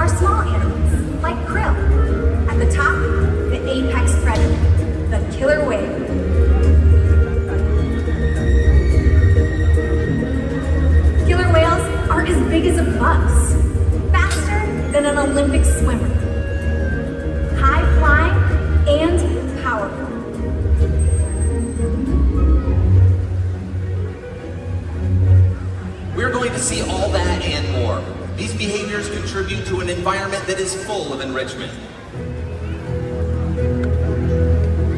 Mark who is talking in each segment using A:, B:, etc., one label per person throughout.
A: are small animals, like krill. At the top, the apex predator, the killer whale. Killer whales are as big as a bus, faster than an Olympic swimmer, high-flying and powerful.
B: We're going to see all that and more. These behaviors contribute to an environment that is full of enrichment.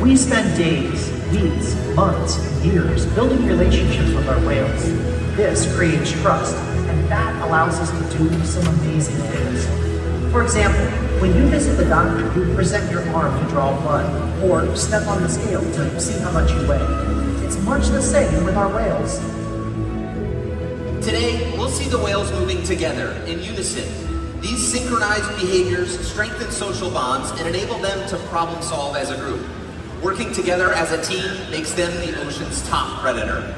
C: We spend days, weeks, months, and years building relationships with our whales. This creates trust, and that allows us to do some amazing things. For example, when you visit the doctor, you present your arm to draw blood, or step on the scale to see how much you weigh. It's much the same with our whales.
B: Today, we'll see the whales moving together in unison. These synchronized behaviors strengthen social bonds and enable them to problem solve as a group. Working together as a team makes them the ocean's top predator.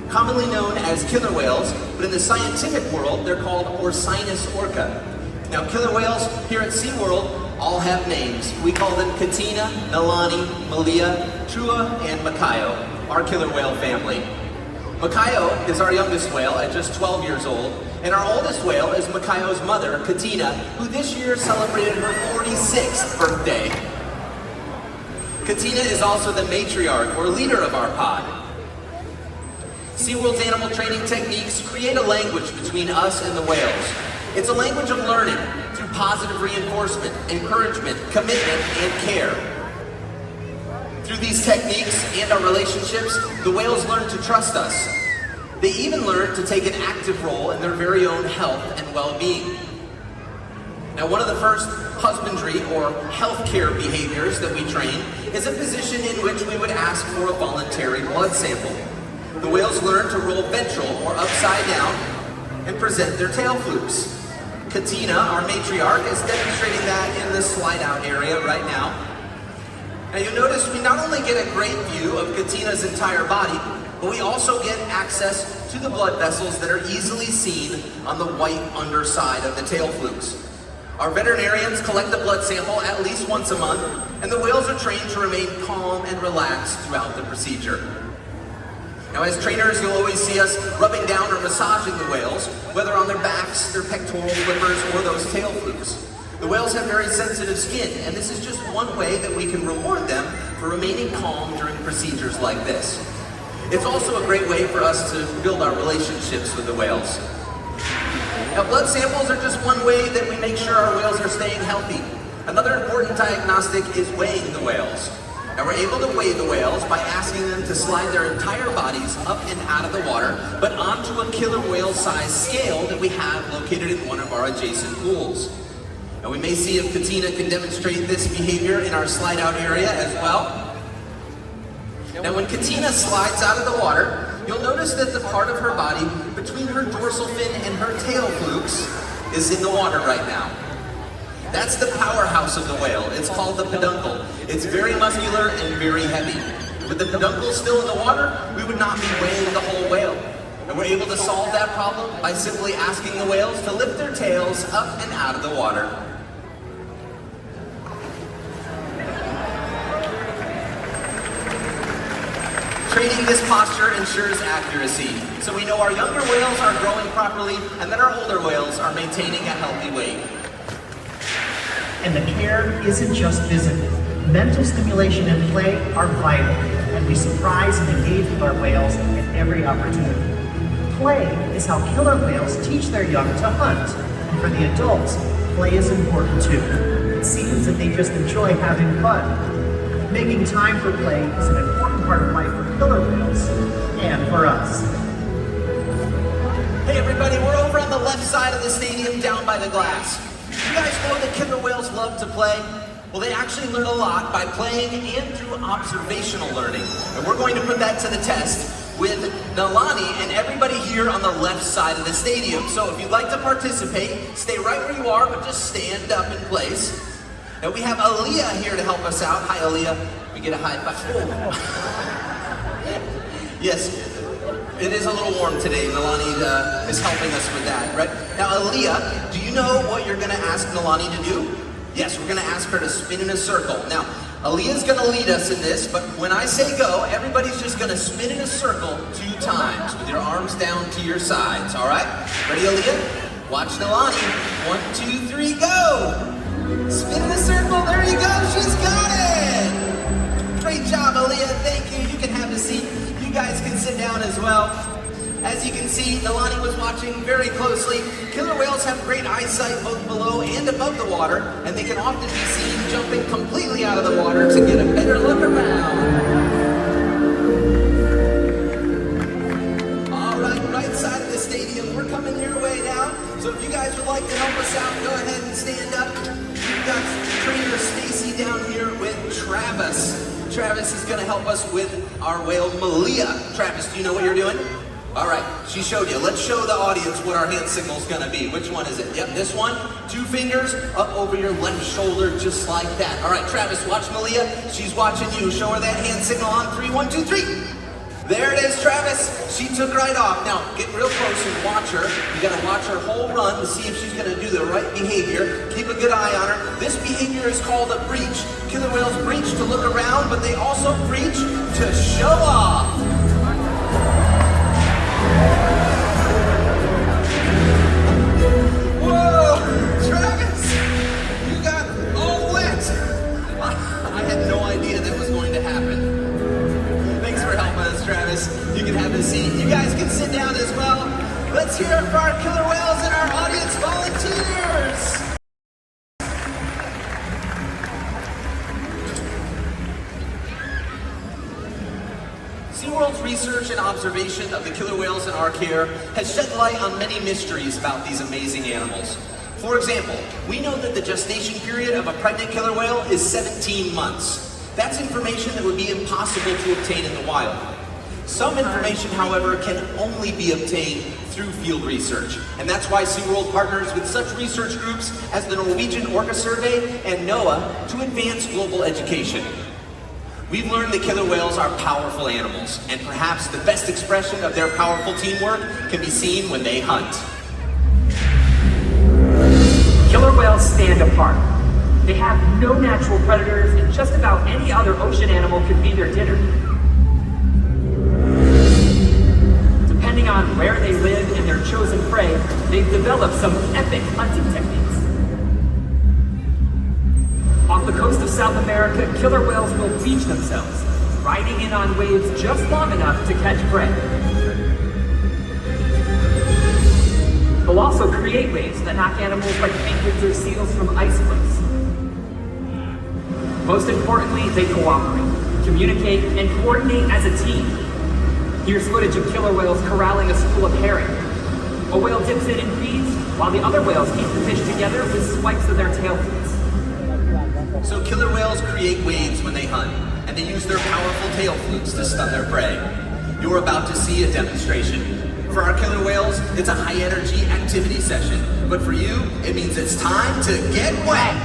B: Commonly known as killer whales, but in the scientific world, they're called Orca. Now, killer whales here at SeaWorld all have names. We call them Katina, Nalani, Malia, Trua, and Makayo, our killer whale family. Makayo is our youngest whale at just 12 years old, and our oldest whale is Makayo's mother, Katina, who this year celebrated her 46th birthday. Katina is also the matriarch, or leader of our pod. SeaWorld's animal training techniques create a language between us and the whales. It's a language of learning through positive reinforcement, encouragement, commitment, and care. Through these techniques and our relationships, the whales learn to trust us. They even learn to take an active role in their very own health and well-being. Now, one of the first husbandry or healthcare behaviors that we train is a position in which we would ask for a voluntary blood sample. The whales learn to roll ventral or upside down and present their tail flukes. Katina, our matriarch, is demonstrating that in the slide out area right now. Now you'll notice we not only get a great view of Katina's entire body, but we also get access to the blood vessels that are easily seen on the white underside of the tail flukes. Our veterinarians collect the blood sample at least once a month, and the whales are trained to remain calm and relaxed throughout the procedure. Now, as trainers, you'll always see us rubbing down or massaging the whales, whether on their backs, their pectoral flippers, or those tail flukes. The whales have very sensitive skin, and this is just one way that we can reward them for remaining calm during procedures like this. It's also a great way for us to build our relationships with the whales. Now, blood samples are just one way that we make sure our whales are staying healthy. Another important diagnostic is weighing the whales. Now, we're able to weigh the whales by asking them to slide their entire bodies up and out of the water, but onto a killer whale-sized scale that we have located in one of our adjacent pools. Now, we may see if Katina can demonstrate this behavior in our slide out area as well. Now, when Katina slides out of the water, you'll notice that the part of her body between her dorsal fin and her tail flukes is in the water right now. That's the powerhouse of the whale. It's called the peduncle. It's very muscular and very heavy. With the peduncle still in the water, we would not be weighing the whole whale. And we're able to solve that problem by simply asking the whales to lift their tails up and out of the water. Training this posture ensures accuracy, so we know our younger whales are growing properly and that our older whales are maintaining a healthy weight.
C: And the care isn't just physical. Mental stimulation and play are vital, and we surprise and engage with our whales at every opportunity. Play is how killer whales teach their young to hunt, and for the adults, play is important too. It seems that they just enjoy having fun. Making time for play is an important part of life for killer whales, and for us.
B: Hey everybody, we're over on the left side of the stadium down by the glass. You guys know that killer whales love to play? Well, they actually learn a lot by playing and through observational learning. And we're going to put that to the test with Nalani and everybody here on the left side of the stadium. So if you'd like to participate, stay right where you are, but just stand up in place. Now we have Aaliyah here to help us out. Hi, Aaliyah. We get a high five. Yes. It is a little warm today. Nalani is helping us with that, right? Now, Aaliyah, do you you know what you're gonna ask Nalani to do? Yes, we're gonna ask her to spin in a circle. Now, Aaliyah's gonna lead us in this, but when I say go, everybody's just gonna spin in a circle 2 times with your arms down to your sides, all right? Ready, Aaliyah? Watch Nalani. 1, 2, 3, go! Spin in a circle, there you go, she's got it! Great job, Aaliyah, thank you. You can have a seat. You guys can sit down as well. As you can see, Nalani was watching very closely. Killer whales have great eyesight both below and above the water, and they can often be seen jumping completely out of the water to get a better look around. All right, right side of the stadium, we're coming your way now. So if you guys would like to help us out, go ahead and stand up. We've got trainer Stacy down here with Travis. Travis is gonna help us with our whale, Malia. Travis, do you know what you're doing? All right, she showed you. Let's show the audience what our hand signal's gonna be. Which one is it? Yep, this one. 2 fingers up over your left shoulder, just like that. All right, Travis, watch Malia. She's watching you. Show her that hand signal on 3, 1, 2, 3. There it is, Travis. She took right off. Now, get real close and watch her. You gotta watch her whole run to see if she's gonna do the right behavior. Keep a good eye on her. This behavior is called a breach. Killer whales breach to look around, but they also breach to show off. Whoa, Travis, you got all wet. I had no idea that was going to happen. Thanks for helping us, Travis. You can have a seat. You guys can sit down as well. Let's hear it for our killer whales and our audience volunteers. SeaWorld's research and observation of the killer whales in our care has shed light on many mysteries about these amazing animals. For example, we know that the gestation period of a pregnant killer whale is 17 months. That's information that would be impossible to obtain in the wild. Some information, however, can only be obtained through field research, and that's why SeaWorld partners with such research groups as the Norwegian Orca Survey and NOAA to advance global education. We've learned that killer whales are powerful animals, and perhaps the best expression of their powerful teamwork can be seen when they hunt.
D: Killer whales stand apart. They have no natural predators, and just about any other ocean animal could be their dinner. Depending on where they live and their chosen prey, they've developed some epic hunting techniques. Off the coast of South America, killer whales will beach themselves, riding in on waves just long enough to catch prey. They'll also create waves that knock animals like penguins or seals from ice cliffs. Most importantly, they cooperate, communicate, and coordinate as a team. Here's footage of killer whales corralling a school of herring. A whale dips in and feeds, while the other whales keep the fish together with swipes of their tail fins.
B: So killer whales create waves when they hunt, and they use their powerful tail flukes to stun their prey. You're about to see a demonstration. For our killer whales, it's a high-energy activity session. But for you, it means it's time to get wet!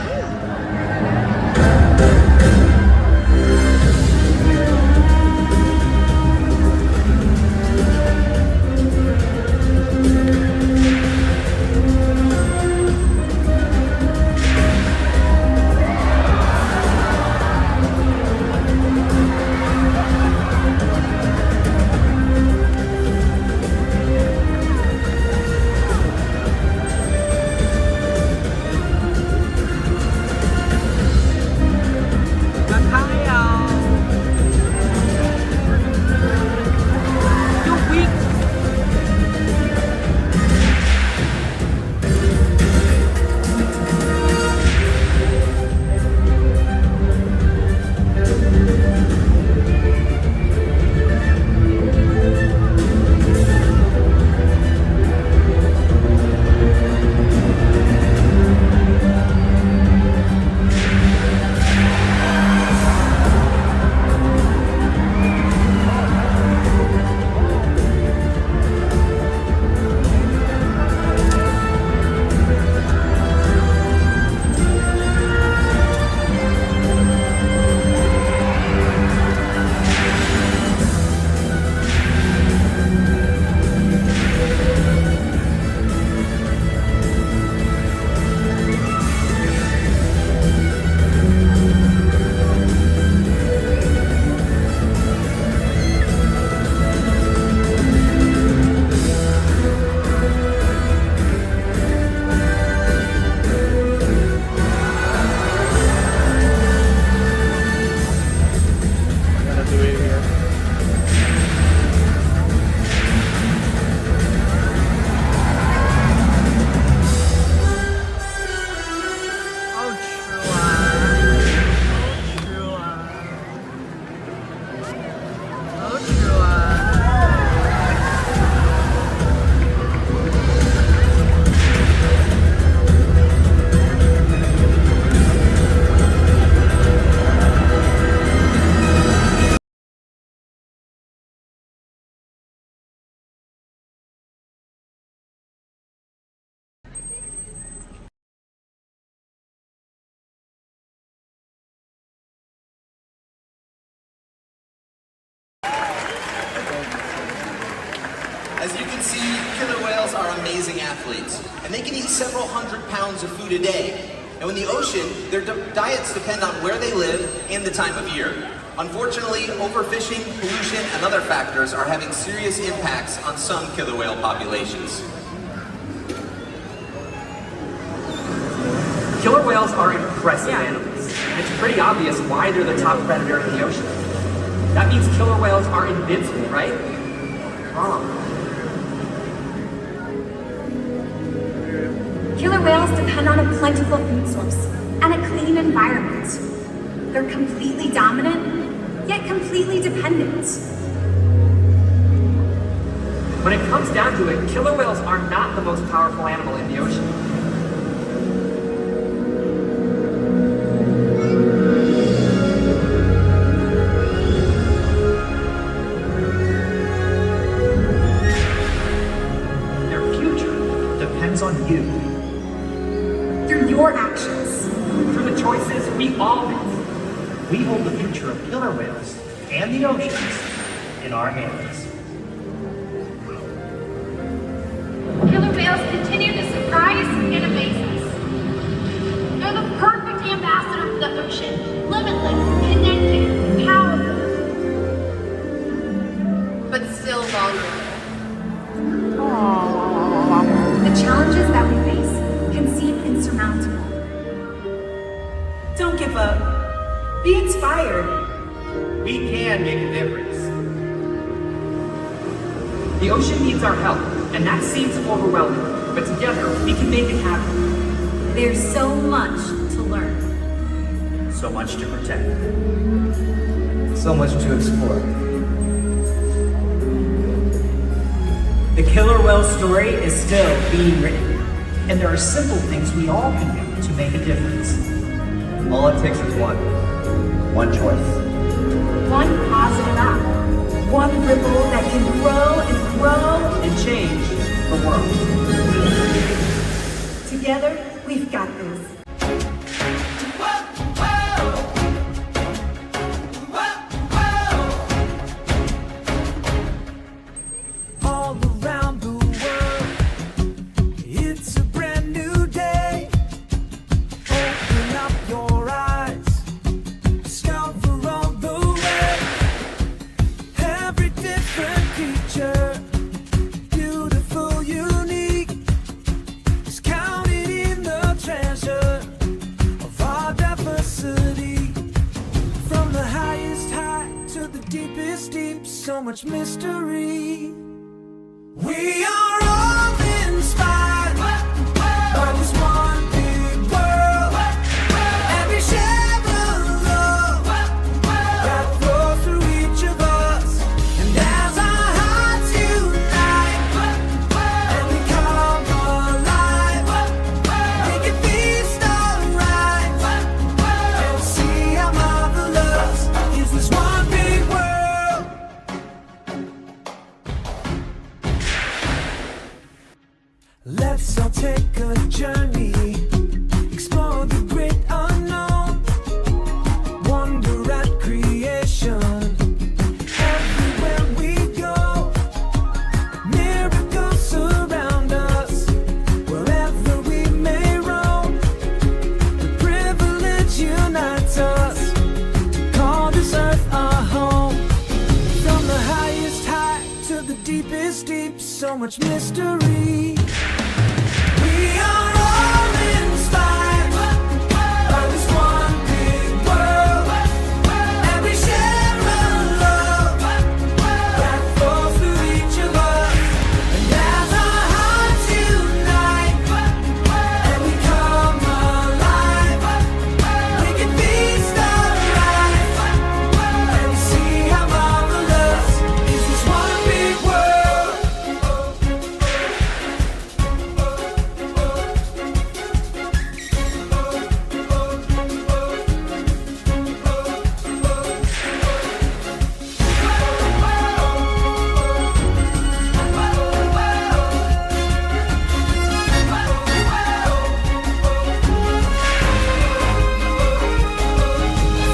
B: amazing athletes, and they can eat several hundred pounds of food a day. Now in the ocean, their diets depend on where they live and the time of year. Unfortunately, overfishing, pollution, and other factors are having serious impacts on some killer whale populations.
D: Killer whales are impressive animals. It's pretty obvious why they're the top predator in the ocean. That means killer whales are invincible, right? Wrong.
A: Killer whales depend on a plentiful food source and a clean environment. They're completely dominant, yet completely dependent.
D: When it comes down to it, killer whales are not the most powerful animal in the ocean.
C: Their future depends on you.
A: Through your actions.
D: Through the choices we all make.
C: We hold the future of killer whales and the oceans in our hands.
E: Killer whales continue to surprise and amaze us. They're the perfect ambassador for the ocean, limitless, connected, powerful, but still vulnerable.
A: The challenges that we face can seem insurmountable.
F: Don't give up. Be inspired.
C: We can make a difference.
D: The ocean needs our help, and that seems overwhelming, but together we can make it happen.
A: There's so much to learn.
C: So much to protect.
G: So much to explore. The killer whale story is still being written.
C: And there are simple things we all can do to make a difference.
G: All it takes is one choice.
A: One positive act. One ripple that can grow and grow.
D: And change the world.
F: Together, we've got this.
H: All around the world, it's a brand new day. Open up your eyes, discover all the way. Every different creature, beautiful, unique, is counted in the treasure of our diversity. From the highest high to the deepest deep, so much mystery. We are all inspired by this one big world, and we share the love that flows through each of us. And as our hearts unite and we come alive, we can feast alright and see how marvelous is this one big world. Let's all take a journey, explore the great unknown, wonder at creation. Everywhere we go, miracles surround us. Wherever we may roam, the privilege unites us to call this earth our home. From the highest high to the deepest deep, so much mystery. We are all inspired by this one big world, and we share a love that flows through each of us. And as our hearts unite and we come alive, we can feast alright and see how marvelous is this one big world.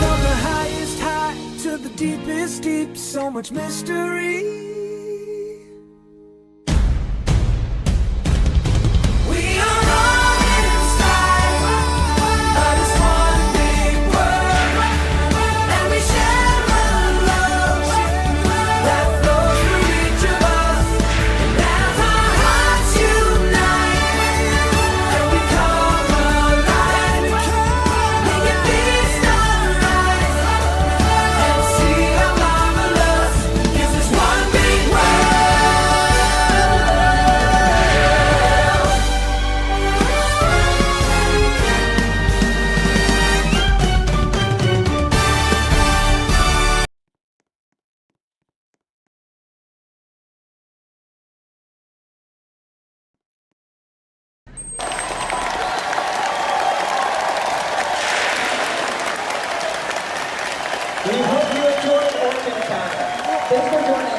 H: From the highest high to the deepest deep, so much mystery.
I: We hope you enjoyed Orca Time. Thanks for joining us.